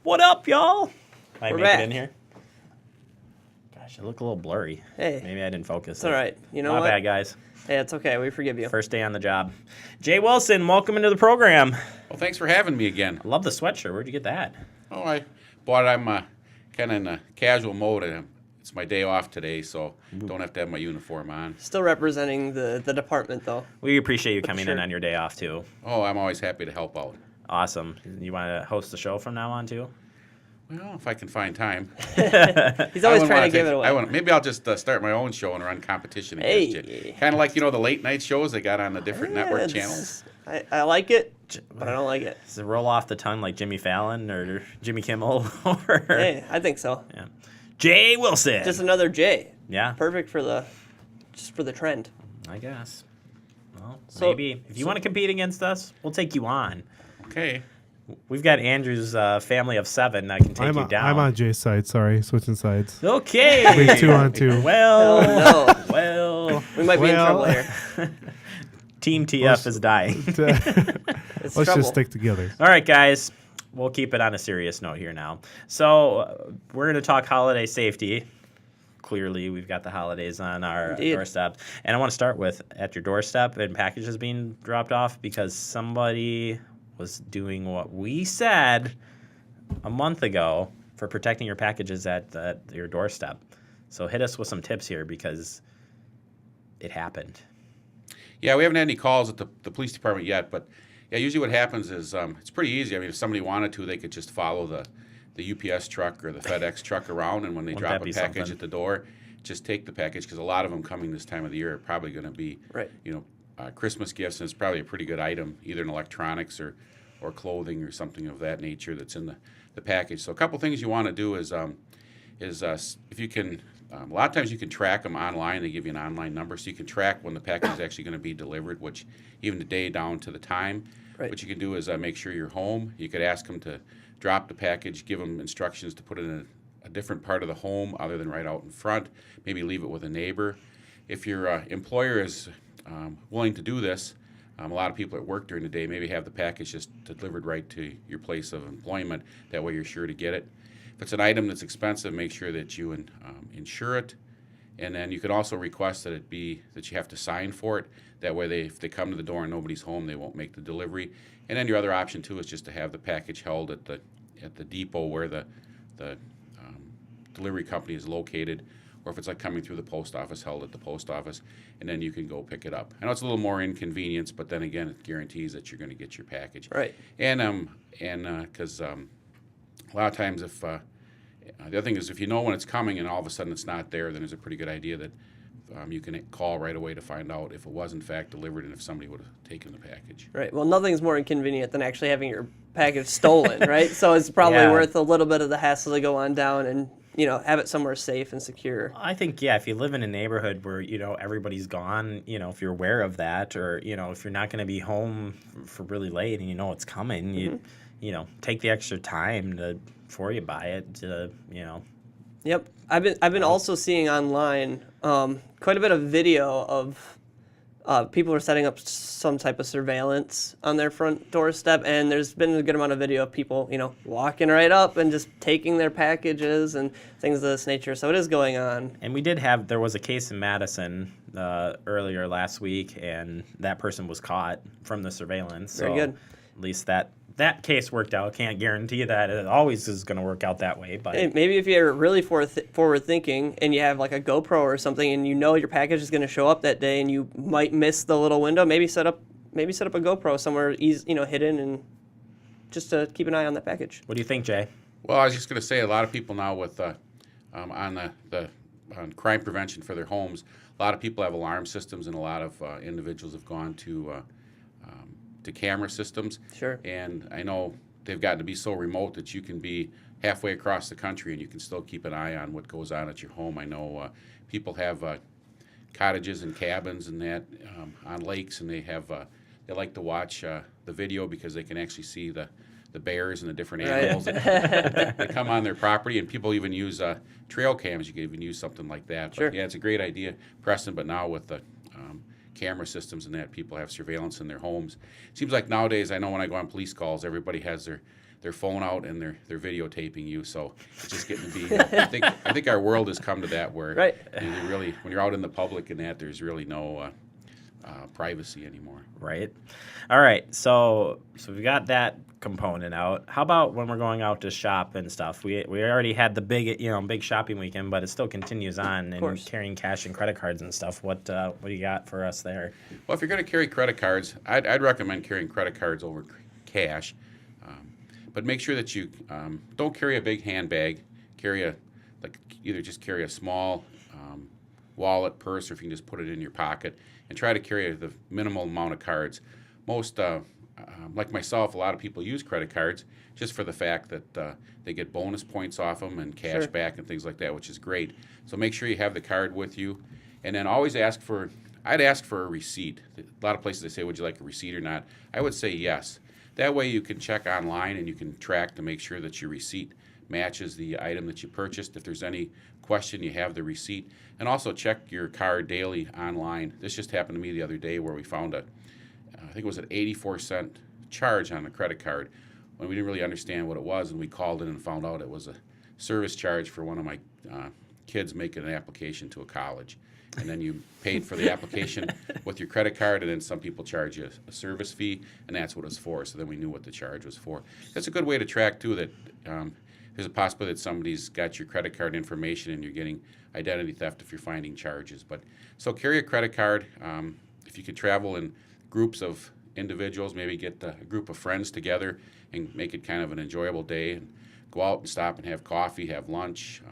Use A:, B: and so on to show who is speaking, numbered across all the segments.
A: What up, y'all? I
B: We're
A: make
B: back.
A: it in here. Gosh, I look a little blurry.
B: Hey.
A: Maybe I didn't focus.
B: It's all right. You know
A: My
B: what?
A: bad, guys.
B: Hey, it's okay. We forgive you.
A: First day on the job. Jay Wilson, welcome into the program.
C: Well, thanks for having me again.
A: I love the sweatshirt. Where'd you get that?
C: Oh, I bought it. I'm kind of in a casual mode, and it's my day off today, so don't have to have my uniform on.
B: Still representing the department, though.
A: We appreciate you coming in
B: Sure.
A: on your day off, too.
C: Oh, I'm always happy to help out.
A: Awesome. You want to host the show from now on, too?
C: Well, if I can find time.
B: He's always trying to give it away.
C: Maybe I'll just start my own show and run competition against
B: Hey.
C: you. Kind of like, the late night shows they got on the different network channels.
B: I like it, but I don't like it.
A: Does it roll off the tongue like Jimmy Fallon or Jimmy Kimmel? Or...
B: Hey, I think so.
A: Yeah. Jay Wilson.
B: Just another J.
A: Yeah.
B: Perfect for the trend.
A: I guess. Well,
B: So-
A: maybe. If you want to compete against us, we'll take you on.
C: Okay.
A: We've got Andrew's family of 7 that can take you down.
D: I'm on Jay's side. Sorry, switching sides.
A: Okay.
D: Wait, 2-on-2.
A: Well,
B: Oh, no.
A: well.
B: We might be in trouble here.
A: Team TF is dying.
B: It's
D: Let's
B: trouble.
D: just stick together.
A: All right, guys. We'll keep it on a serious note here now. So we're going to talk holiday safety. Clearly, we've got the holidays on our
B: Indeed.
A: doorstep. And I want to start with at your doorstep and packages being dropped off because somebody was doing what we said a month ago for protecting your packages at your doorstep. So hit us with some tips here because it happened.
C: Yeah, we haven't had any calls at the police department yet, but yeah, usually what happens is it's pretty easy. I mean, if somebody wanted to, they could just follow the UPS truck or the FedEx truck around, and when they
A: Wouldn't
C: drop
A: that
C: a
A: be
C: package
A: something?
C: at the door, just take the package because a lot of them coming this time of the year are probably going to be,
B: Right.
C: Christmas gifts, and it's probably a pretty good item, either in electronics or clothing or something of that nature that's in the package. So a couple things you want to do is if you can, a lot of times you can track them online. They give you an online number, so you can track when the package is actually going to be delivered, which even the day down to the time.
B: Right.
C: What you can do is make sure you're home. You could ask them to drop the package, give them instructions to put it in a different part of the home other than right out in front. Maybe leave it with a neighbor. If your employer is willing to do this, a lot of people at work during the day maybe have the package just delivered right to your place of employment. That way you're sure to get it. If it's an item that's expensive, make sure that you insure it. And then you could also request that that you have to sign for it. That way if they come to the door and nobody's home, they won't make the delivery. And then your other option too is just to have the package held at the depot where the delivery company is located, or if it's like coming through the post office, held at the post office, and then you can go pick it up. I know it's a little more inconvenience, but then again, it guarantees that you're going to get your package.
B: Right.
C: And because a lot of times if the other thing is if you know when it's coming and all of a sudden it's not there, then there's a pretty good idea that you can call right away to find out if it was in fact delivered and if somebody would have taken the package.
B: Right. Well, nothing's more inconvenient than actually having your package stolen, right? So it's probably
A: Yeah.
B: worth a little bit of the hassle to go on down and, have it somewhere safe and secure.
A: I think, yeah, if you live in a neighborhood where, everybody's gone, if you're aware of that or, if you're not going to be home for really late and you know it's coming, you take the extra time before you buy it,
B: Yep. I've been also seeing online quite a bit of video of people are setting up some type of surveillance on their front doorstep, and there's been a good amount of video of people, walking right up and just taking their packages and things of this nature. So it is going on.
A: And there was a case in Madison earlier last week, and that person was caught from the surveillance.
B: Very good.
A: At least that case worked out. Can't guarantee that it always is going to work out that way. But
B: Hey, maybe if you're really forward thinking and you have like a GoPro or something, and your package is going to show up that day, and you might miss the little window, maybe set up a GoPro somewhere, hidden, and just to keep an eye on that package.
A: what do you think, Jay?
C: Well, I was just going to say a lot of people now with on crime prevention for their homes, a lot of people have alarm systems, and a lot of individuals have gone to camera systems.
B: Sure.
C: And I know they've gotten to be so remote that you can be halfway across the country and you can still keep an eye on what goes on at your home. I know people have cottages and cabins and that on lakes, and they like to watch the video because they can actually see the bears and the different animals that come on their property. And people even use trail cams. You can even use something like that.
B: Sure.
C: But yeah, it's a great idea, Preston. But now with the camera systems and that. People have surveillance in their homes. Seems like nowadays, I know when I go on police calls, everybody has their phone out and they're videotaping you. So it's just getting to be. I think our world has come to that where
B: Right.
C: you really, when you're out in the public and that, there's really no privacy anymore.
A: Right. All right. So we got that component out. How about when we're going out to shop and stuff? We already had the big shopping weekend, but it still continues on and
B: course.
A: carrying cash and credit cards and stuff. What do you got for us there?
C: Well, if you're going to carry credit cards, I'd recommend carrying credit cards over cash. But make sure that you don't carry a big handbag. Either just carry a small wallet, purse, or if you can just put it in your pocket, and try to carry the minimal amount of cards. Most, like myself, a lot of people use credit cards just for the fact that they get bonus points off them and cash
B: Sure.
C: back and things like that, which is great. So make sure you have the card with you, and then always ask for. I'd ask for a receipt. A lot of places they say, "Would you like a receipt or not?" I would say yes. That way you can check online and you can track to make sure that your receipt matches the item that you purchased. If there's any question, you have the receipt. And also check your card daily online. This just happened to me the other day where we found I think it was an 84-cent charge on a credit card when we didn't really understand what it was, and we called in and found out it was a service charge for one of my kids making an application to a college. And then you paid for the application with your credit card, and then some people charge you a service fee, and that's what it's for. So then we knew what the charge was for. That's a good way to track, too, that there's a possibility that somebody's got your credit card information and you're getting identity theft if you're finding charges. But so carry a credit card. If you could travel in groups of individuals, maybe get a group of friends together and make it kind of an enjoyable day, and go out and stop and have coffee, have lunch.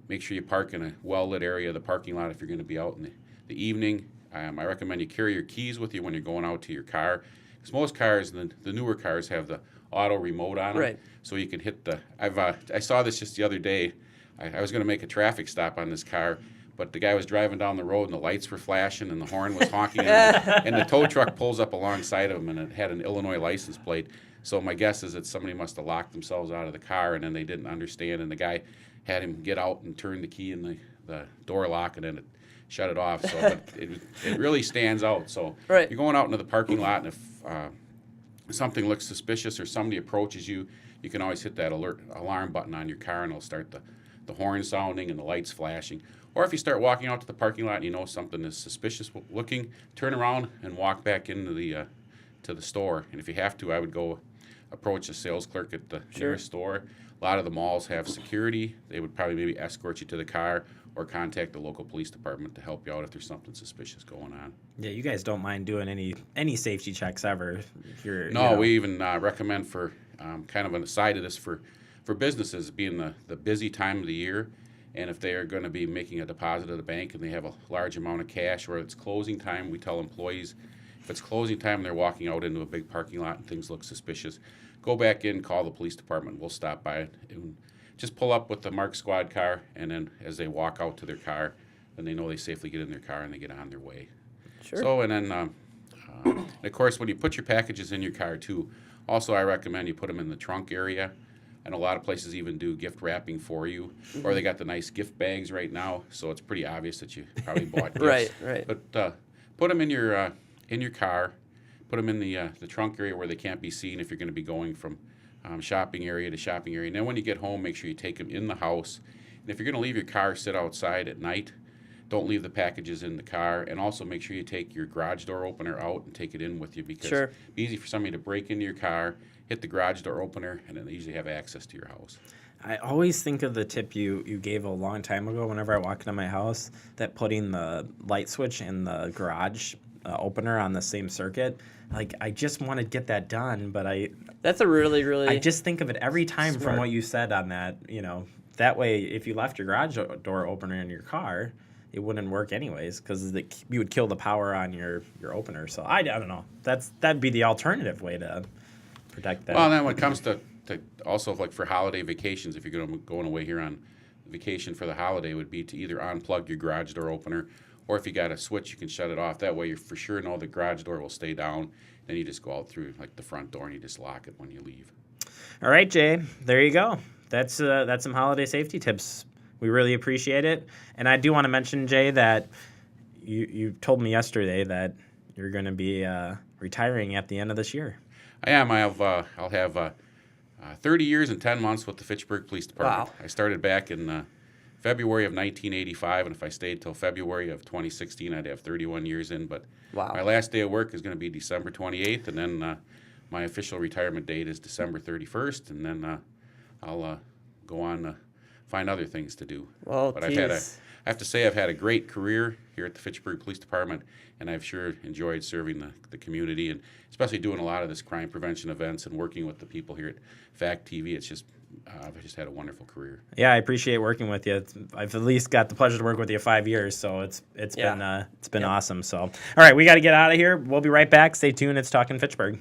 C: Make sure you park in a well-lit area of the parking lot if you're going to be out in the evening. I recommend you carry your keys with you when you're going out to your car, because most cars, the newer cars, have the auto remote on them.
B: Right.
C: So you can hit the. I saw this just the other day. I was going to make a traffic stop on this car, but the guy was driving down the road and the lights were flashing and the horn was honking, and the tow truck pulls up alongside of him and it had an Illinois license plate. So my guess is that somebody must have locked themselves out of the car and then they didn't understand, and the guy had him get out and turn the key in the door lock, and then it shut it off. So but it really stands out. So
B: Right.
C: you're going out into the parking lot, and if something looks suspicious or somebody approaches you, you can always hit that alarm button on your car, and it'll start the horn sounding and the lights flashing. Or if you start walking out to the parking lot and you know something is suspicious looking, turn around and walk back into the store. And if you have to, I would go approach a sales clerk at the nearest store. A lot of the malls have security. They would probably maybe escort you to the car or contact the local police department to help you out if there's something suspicious going on.
A: Yeah, you guys don't mind doing any safety checks ever.
C: No, we even recommend for kind of an aside of this for businesses, being the busy time of the year, and if they are going to be making a deposit at a bank and they have a large amount of cash, or it's closing time, we tell employees if it's closing time and they're walking out into a big parking lot and things look suspicious, go back in, call the police department. We'll stop by it and just pull up with the Mark Squad car, and then as they walk out to their car, then they know they safely get in their car and they get on their way.
B: Sure.
C: So, and then, of course, when you put your packages in your car, too, also I recommend you put them in the trunk area. And a lot of places even do gift wrapping for you, or they got the nice gift bags right now, so it's pretty obvious that you probably bought gifts.
B: Right.
C: But put them in your car, put them in the trunk area where they can't be seen if you're going to be going from shopping area to shopping area. And then when you get home, make sure you take them in the house. And if you're going to leave your car sit outside at night, don't leave the packages in the car. And also make sure you take your garage door opener out and take it in with you, because
B: Sure.
C: it's easy for somebody to break into your car, hit the garage door opener, and then they usually have access to your house.
A: I always think of the tip you gave a long time ago whenever I walk into my house, that putting the light switch and the garage opener on the same circuit. Like, I just want to get that done, but
B: That's a really, really.
A: I just think of it every time
B: Smart.
A: from what you said on that. That way, if you left your garage door opener in your car, it wouldn't work anyways, because you would kill the power on your opener. So I don't know. That'd be the alternative way to protect that.
C: Well, and then when it comes to also, like for holiday vacations, if you're going away here on vacation for the holiday, would be to either unplug your garage door opener, or if you got a switch, you can shut it off. That way you for sure know the garage door will stay down. Then you just go out through like the front door and you just lock it when you leave.
A: All right, Jay, there you go. That's some holiday safety tips. We really appreciate it. And I do want to mention, Jay, that you told me yesterday that you're going to be retiring at the end of this year.
C: I am. I'll have 30 years and 10 months with the Fitchburg Police Department.
B: Wow.
C: I started back in February of 1985, and if I stayed till February of 2016, I'd have 31 years in. But
B: Wow.
C: my last day of work is going to be December 28th, and then my official retirement date is December 31st, and then I'll go on to find other things to do.
B: Well,
C: But
B: geez.
C: I have to say I've had a great career here at the Fitchburg Police Department, and I've sure enjoyed serving the community, and especially doing a lot of this crime prevention events and working with the people here at FACTv. It's just I've just had a wonderful career.
A: Yeah, I appreciate working with you. I've at least got the pleasure to work with you 5 years, so it's
B: Yeah.
A: been awesome. So, all right, we got to get out of here. We'll be right back. Stay tuned. It's Talking Fitchburg.